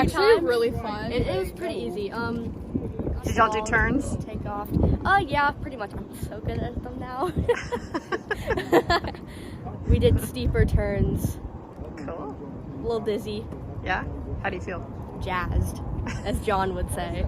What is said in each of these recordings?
actually really fun. It was pretty easy. Did y'all do turns? Take off. Yeah, pretty much. I'm so good at them now. We did steeper turns. Cool. A little dizzy. Yeah? How do you feel? Jazzed, as John would say.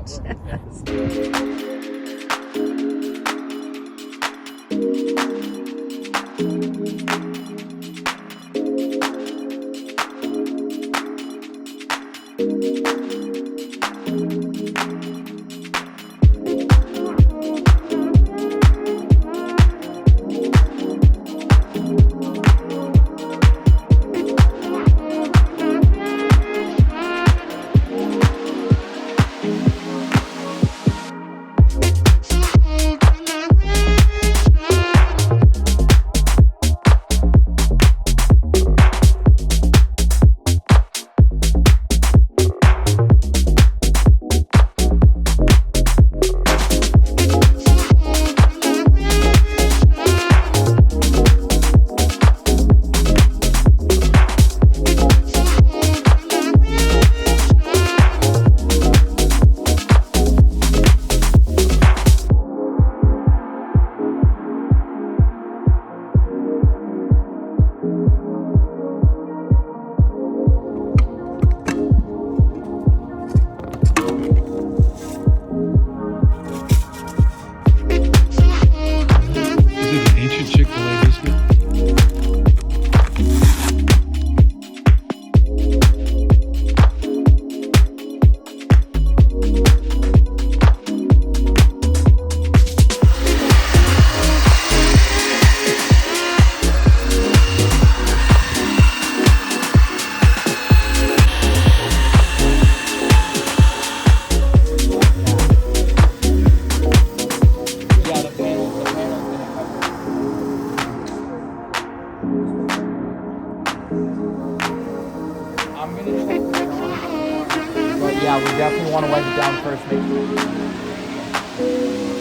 I'm gonna check this on. But yeah, we definitely want to wipe it down first, maybe.